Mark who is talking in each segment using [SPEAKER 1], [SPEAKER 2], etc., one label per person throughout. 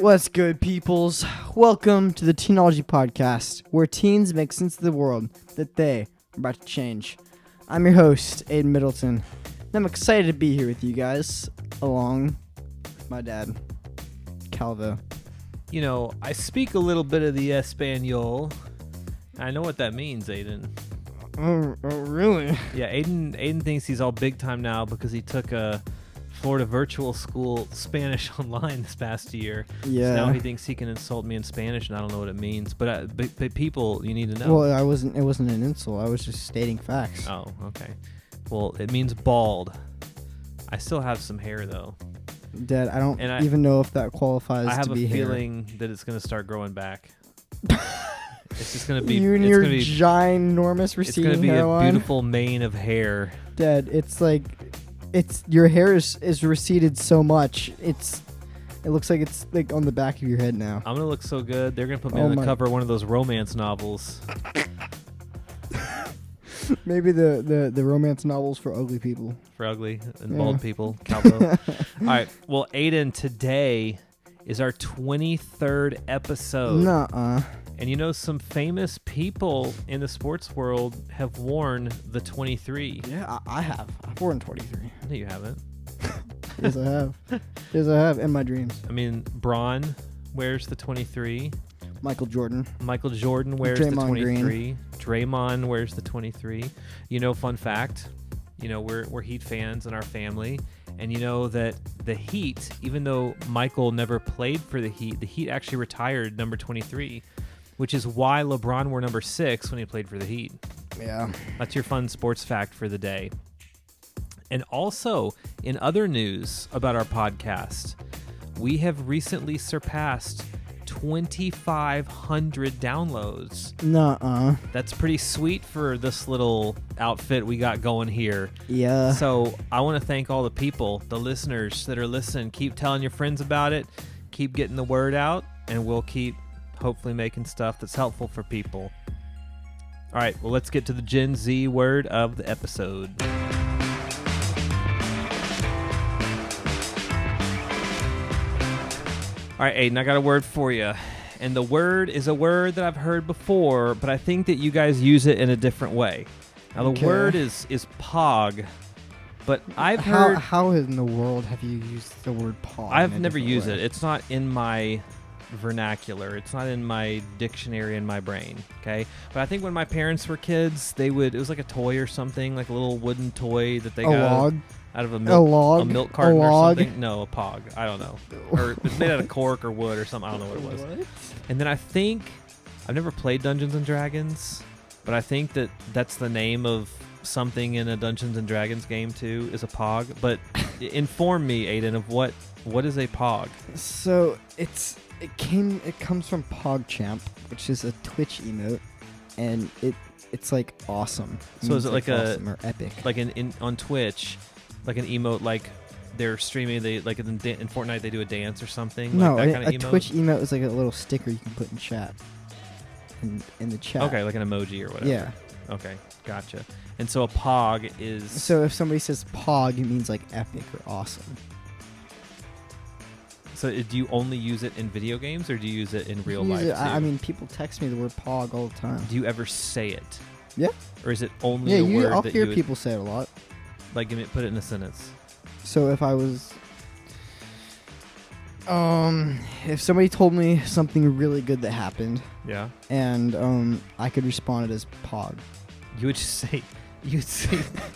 [SPEAKER 1] What's good, peoples? Welcome to the Teenology Podcast, where teens make sense of the world that they are about to change. I'm your host, Aiden Middleton, and I'm excited to be here with you guys, along with my dad, Calvo.
[SPEAKER 2] You know, I speak a little bit of the Espanol. I know what that means, Aiden.
[SPEAKER 1] Oh really?
[SPEAKER 2] Yeah, Aiden thinks he's all big time now because he took a Florida virtual school Spanish online this past year.
[SPEAKER 1] Yeah.
[SPEAKER 2] So now he thinks he can insult me in Spanish, and I don't know what it means. But people, you need to know.
[SPEAKER 1] Well, it wasn't an insult. I was just stating facts.
[SPEAKER 2] Oh, okay. Well, it means bald. I still have some hair, though.
[SPEAKER 1] Dad, I don't even know if that qualifies to be hair.
[SPEAKER 2] I have a feeling that it's going to start growing back. It's just going to be...
[SPEAKER 1] You and your ginormous receding hairline.
[SPEAKER 2] It's going to be a beautiful mane of hair.
[SPEAKER 1] Dad, it's like... your hair is receded so much. It looks like it's like on the back of your head now.
[SPEAKER 2] I'm gonna look so good. They're gonna put me on the cover of one of those romance novels.
[SPEAKER 1] Maybe the romance novels for ugly people.
[SPEAKER 2] For ugly and bald people. Calvo. All right. Well, Aiden, today is our 23rd episode.
[SPEAKER 1] Nuh-uh.
[SPEAKER 2] And you know, some famous people in the sports world have worn the 23.
[SPEAKER 1] Yeah, I have. I've worn 23.
[SPEAKER 2] No, you haven't.
[SPEAKER 1] Yes, I have. Yes, I have in my dreams.
[SPEAKER 2] I mean, Braun wears the 23.
[SPEAKER 1] Michael Jordan
[SPEAKER 2] wears the 23.
[SPEAKER 1] Green.
[SPEAKER 2] Draymond wears the 23. You know, fun fact, you know, we're Heat fans in our family. And you know that the Heat, even though Michael never played for the Heat actually retired number 23. Which is why LeBron wore number 6 when he played for the Heat.
[SPEAKER 1] Yeah.
[SPEAKER 2] That's your fun sports fact for the day. And also, in other news about our podcast, we have recently surpassed 2,500 downloads.
[SPEAKER 1] Nuh-uh.
[SPEAKER 2] That's pretty sweet for this little outfit we got going here.
[SPEAKER 1] Yeah.
[SPEAKER 2] So I want to thank all the people, the listeners that are listening. Keep telling your friends about it. Keep getting the word out, and we'll keep hopefully making stuff that's helpful for people. All right, well, let's get to the Gen Z word of the episode. All right, Aiden, I got a word for you. And the word is a word that I've heard before, but I think that you guys use it in a different way. Now, the word is pog, but I've heard...
[SPEAKER 1] How in the world have you used the word pog?
[SPEAKER 2] I've never used it. It's not in my vernacular. It's not in my dictionary in my brain, okay? But I think when my parents were kids, it was like a toy or something, like a little wooden toy that they got out of a milk carton or something. No, a pog. I don't know. Or it's made out of cork or wood or something. I don't know what it was. What? And then I think, I've never played Dungeons and Dragons, but I think that's the name of something in a Dungeons and Dragons game too, is a pog. But inform me, Aiden, of what is a pog?
[SPEAKER 1] So it comes from PogChamp, which is a Twitch emote, and it's like awesome.
[SPEAKER 2] So is it like
[SPEAKER 1] awesome or epic?
[SPEAKER 2] Like on Twitch, like an emote, like they're streaming, like in Fortnite they do a dance or something?
[SPEAKER 1] No,
[SPEAKER 2] like that kind of
[SPEAKER 1] emote? Twitch emote is like a little sticker you can put in chat. In the chat.
[SPEAKER 2] Okay, like an emoji or whatever.
[SPEAKER 1] Yeah.
[SPEAKER 2] Okay, gotcha. And so a pog is...
[SPEAKER 1] So if somebody says pog, it means like epic or awesome.
[SPEAKER 2] So do you only use it in video games, or do you use it in real life too?
[SPEAKER 1] I mean, people text me the word pog all the time.
[SPEAKER 2] Do you ever say it?
[SPEAKER 1] Yeah.
[SPEAKER 2] Or is it only a word
[SPEAKER 1] I'll
[SPEAKER 2] that
[SPEAKER 1] hear people say it a lot.
[SPEAKER 2] Like, put it in a sentence.
[SPEAKER 1] So if I was... if somebody told me something really good that happened...
[SPEAKER 2] Yeah.
[SPEAKER 1] And I could respond it as pog.
[SPEAKER 2] You'd say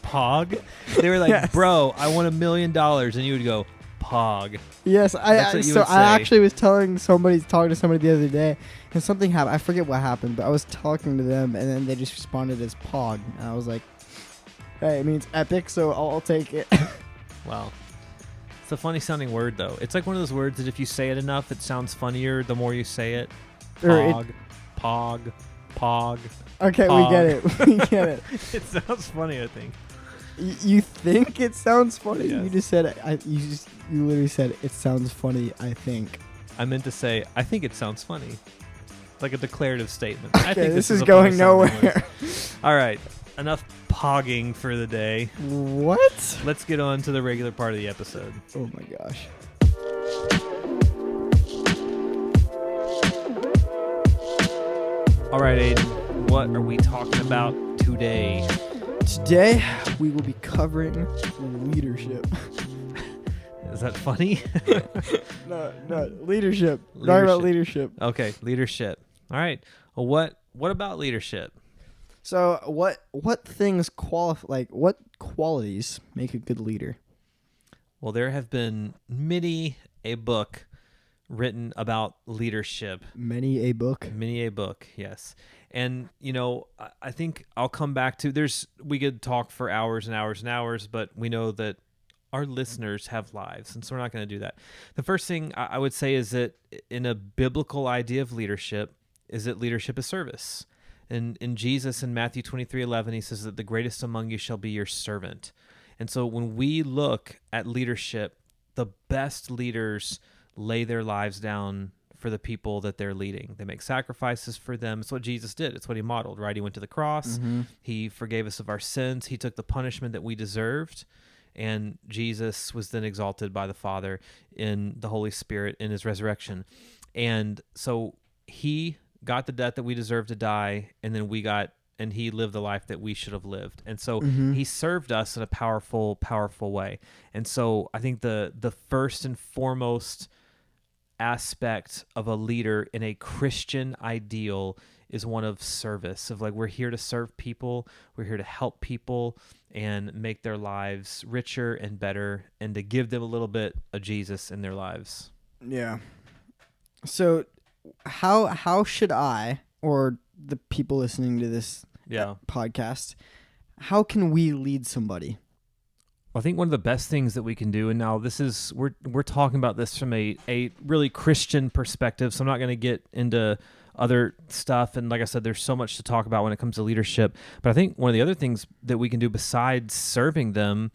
[SPEAKER 2] pog? They were like, yes. Bro, I want $1 million. And you would go... Pog.
[SPEAKER 1] Yes, I actually was talking to somebody the other day, and something happened. I forget what happened, but I was talking to them, and then they just responded as pog, and I was like, "Hey, it means epic, so I'll take it."
[SPEAKER 2] Wow, it's a funny sounding word, though. It's like one of those words that if you say it enough, it sounds funnier the more you say it. Pog, pog.
[SPEAKER 1] Okay,
[SPEAKER 2] pog.
[SPEAKER 1] we get it. We get it.
[SPEAKER 2] It sounds funny, I think.
[SPEAKER 1] You think it sounds funny?
[SPEAKER 2] Yes.
[SPEAKER 1] You just said you literally said it sounds funny, I think.
[SPEAKER 2] I meant to say I think it sounds funny. Like a declarative statement.
[SPEAKER 1] Okay,
[SPEAKER 2] I think
[SPEAKER 1] this is going nowhere.
[SPEAKER 2] All right, enough pogging for the day.
[SPEAKER 1] What?
[SPEAKER 2] Let's get on to the regular part of the episode.
[SPEAKER 1] Oh my gosh.
[SPEAKER 2] All right, Aiden, what are we talking about today?
[SPEAKER 1] Today, we will be covering leadership.
[SPEAKER 2] Is that funny?
[SPEAKER 1] No, leadership. Talking about leadership.
[SPEAKER 2] Okay, leadership. All right. Well, what about leadership?
[SPEAKER 1] So, what things what qualities make a good leader?
[SPEAKER 2] Well, there have been many a book written about leadership.
[SPEAKER 1] Many a book,
[SPEAKER 2] yes. And, I think I'll come back to, we could talk for hours and hours and hours, but we know that our listeners have lives, and so we're not going to do that. The first thing I would say is that in a biblical idea of leadership, is that leadership is service. And in Jesus, in Matthew 23:11, he says that the greatest among you shall be your servant. And so when we look at leadership, the best leaders lay their lives down for the people that they're leading. They make sacrifices for them. It's what Jesus did. It's what he modeled, right? He went to the cross.
[SPEAKER 1] Mm-hmm.
[SPEAKER 2] He forgave us of our sins. He took the punishment that we deserved. And Jesus was then exalted by the Father in the Holy Spirit in his resurrection. And so he got the death that we deserved to die, and then he lived the life that we should have lived. And so he served us in a powerful, powerful way. And so I think the first and foremost aspect of a leader in a Christian ideal is one of service, of like, we're here to serve people, we're here to help people and make their lives richer and better, and to give them a little bit of Jesus in their lives.
[SPEAKER 1] Yeah. So how should I, or the people listening to this podcast, how can we lead somebody?
[SPEAKER 2] I think one of the best things that we can do, and now this is, we're talking about this from a really Christian perspective, so I'm not going to get into other stuff. And like I said, there's so much to talk about when it comes to leadership. But I think one of the other things that we can do besides serving them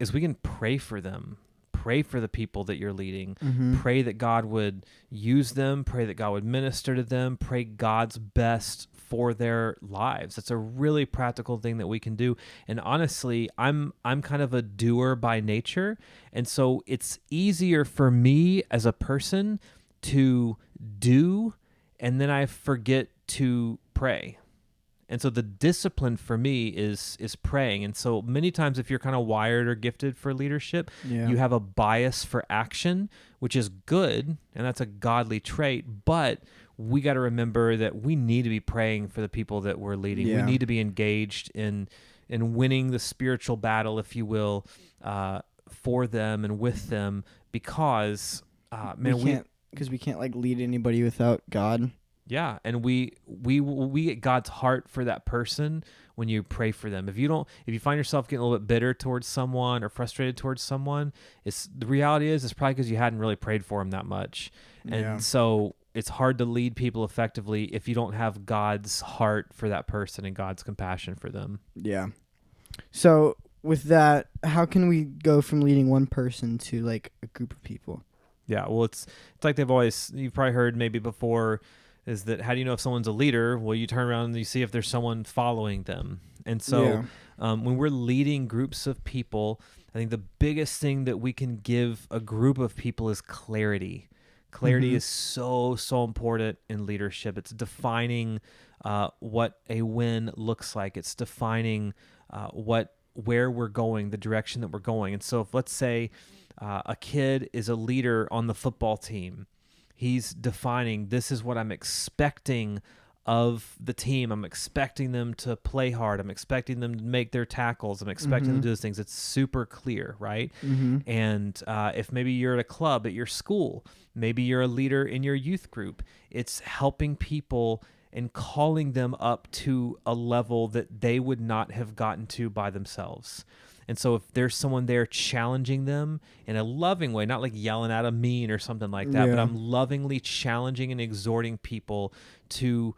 [SPEAKER 2] is we can pray for them. Pray for the people that you're leading.
[SPEAKER 1] Mm-hmm.
[SPEAKER 2] Pray that God would use them. Pray that God would minister to them. Pray God's best for their lives. It's a really practical thing that we can do. And honestly, I'm kind of a doer by nature. And so it's easier for me as a person to do, and then I forget to pray. And so the discipline for me is praying. And so many times, if you're kind of wired or gifted for leadership, you have a bias for action, which is good, and that's a godly trait. But we got to remember that we need to be praying for the people that we're leading. We need to be engaged in winning the spiritual battle, if you will, for them and with them, because
[SPEAKER 1] we can't like lead anybody without God.
[SPEAKER 2] Yeah, and we get God's heart for that person when you pray for them. If you find yourself getting a little bit bitter towards someone or frustrated towards someone, the reality is it's probably because you hadn't really prayed for them that much. And so it's hard to lead people effectively if you don't have God's heart for that person and God's compassion for them. Yeah.
[SPEAKER 1] So with that, how can we go from leading one person to like a group of people?
[SPEAKER 2] Yeah, well, it's like you've probably heard maybe before, is that how do you know if someone's a leader? Well, you turn around and you see if there's someone following them. And so when we're leading groups of people, I think the biggest thing that we can give a group of people is clarity. Clarity is so, so important in leadership. It's defining what a win looks like. It's defining where we're going, the direction that we're going. And so if, let's say, a kid is a leader on the football team, he's defining, this is what I'm expecting of the team. I'm expecting them to play hard. I'm expecting them to make their tackles. I'm expecting them to do those things. It's super clear, right? And if maybe you're at a club at your school, maybe you're a leader in your youth group, it's helping people and calling them up to a level that they would not have gotten to by themselves. And so if there's someone there challenging them in a loving way, not like yelling at them mean or something like that, but I'm lovingly challenging and exhorting people to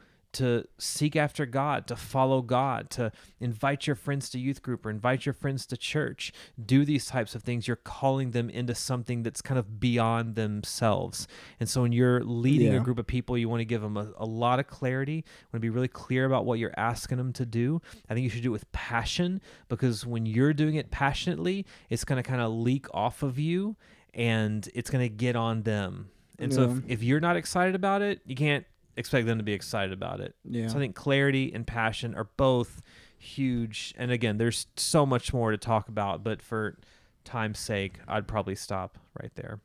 [SPEAKER 2] seek after God, to follow God, to invite your friends to youth group or invite your friends to church, do these types of things. You're calling them into something that's kind of beyond themselves. And so when you're leading a group of people, you want to give them a lot of clarity. You want to be really clear about what you're asking them to do. I think you should do it with passion, because when you're doing it passionately, it's going to kind of leak off of you and it's going to get on them. And so if you're not excited about it, you can't expect them to be excited about it.
[SPEAKER 1] Yeah.
[SPEAKER 2] So I think clarity and passion are both huge. And again, there's so much more to talk about, but for time's sake, I'd probably stop right there.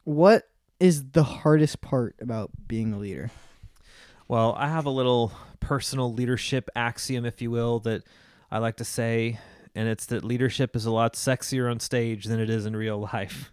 [SPEAKER 1] What is the hardest part about being a leader?
[SPEAKER 2] Well, I have a little personal leadership axiom, if you will, that I like to say, and it's that leadership is a lot sexier on stage than it is in real life.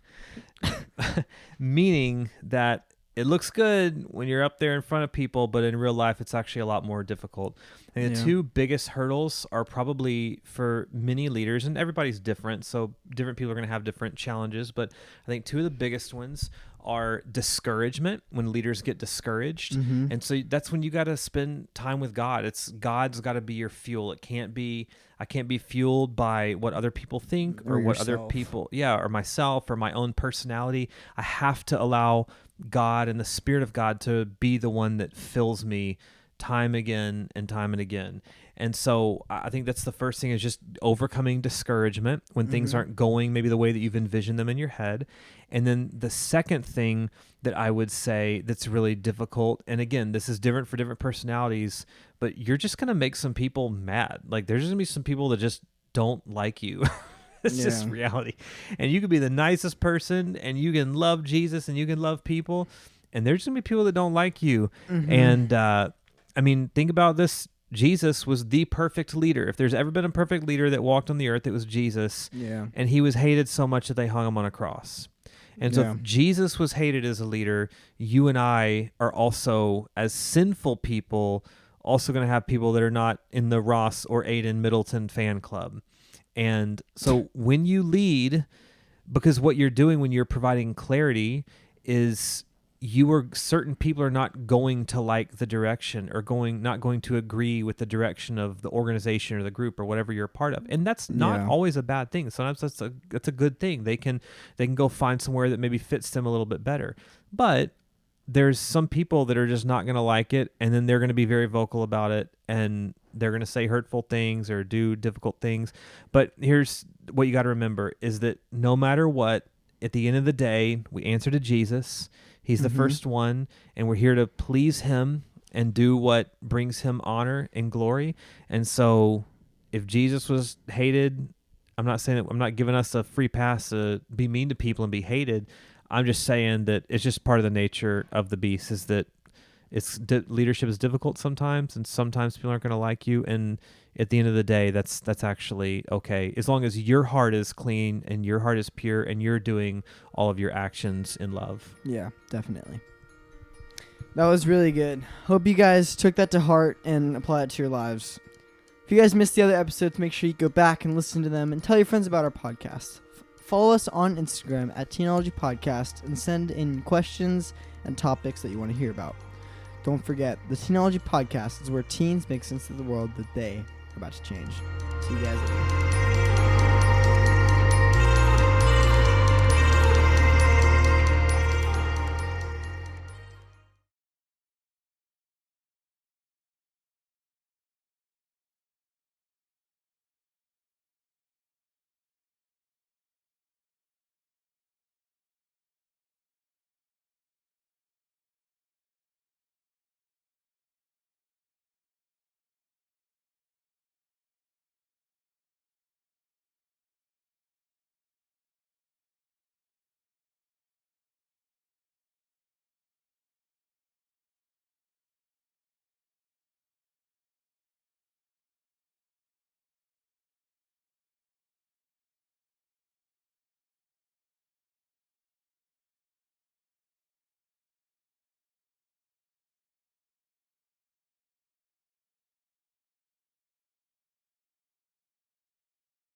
[SPEAKER 2] Meaning that it looks good when you're up there in front of people, but in real life, it's actually a lot more difficult. And the two biggest hurdles are probably for many leaders, and everybody's different, so different people are going to have different challenges, but I think two of the biggest ones are discouragement, when leaders get discouraged.
[SPEAKER 1] Mm-hmm.
[SPEAKER 2] And so that's when you got to spend time with God. God's got to be your fuel. I can't be fueled by what other people think or what other people, or myself or my own personality. I have to allow God and the Spirit of God to be the one that fills me time again and time and again. And so I think that's the first thing, is just overcoming discouragement when things aren't going maybe the way that you've envisioned them in your head. And then the second thing that I would say that's really difficult, and again, this is different for different personalities, but you're just going to make some people mad. Like there's going to be some people that just don't like you. It's just reality. And you could be the nicest person and you can love Jesus and you can love people, and there's going to be people that don't like you. And I mean, think about this. Jesus was the perfect leader. If there's ever been a perfect leader that walked on the earth, it was Jesus. Yeah. And he was hated so much that they hung him on a cross. And so if Jesus was hated as a leader, you and I are also, as sinful people, also going to have people that are not in the Ross or Aiden Middleton fan club. And so when you lead, because what you're doing when you're providing clarity is certain people are not going to like the direction or not going to agree with the direction of the organization or the group or whatever you're a part of. And that's not always a bad thing. Sometimes that's a good thing. They can go find somewhere that maybe fits them a little bit better. But there's some people that are just not going to like it, and then they're going to be very vocal about it, and they're going to say hurtful things or do difficult things. But here's what you got to remember, is that no matter what, at the end of the day, we answer to Jesus. He's the first one, and we're here to please him and do what brings him honor and glory. And so if Jesus was hated, I'm not giving us a free pass to be mean to people and be hated. I'm just saying that it's just part of the nature of the beast, is that leadership is difficult sometimes, and sometimes people aren't going to like you. And at the end of the day, that's actually okay, as long as your heart is clean and your heart is pure and you're doing all of your actions in love. Yeah, definitely. That was really good. Hope you guys took that to heart and apply it to your lives. If you guys missed the other episodes, make sure you go back and listen to them and tell your friends about our podcast. Follow us on Instagram at Teenology Podcast and send in questions and topics that you want to hear about. Don't forget, the Teenology Podcast is where teens make sense of the world that they are about to change. See you guys later.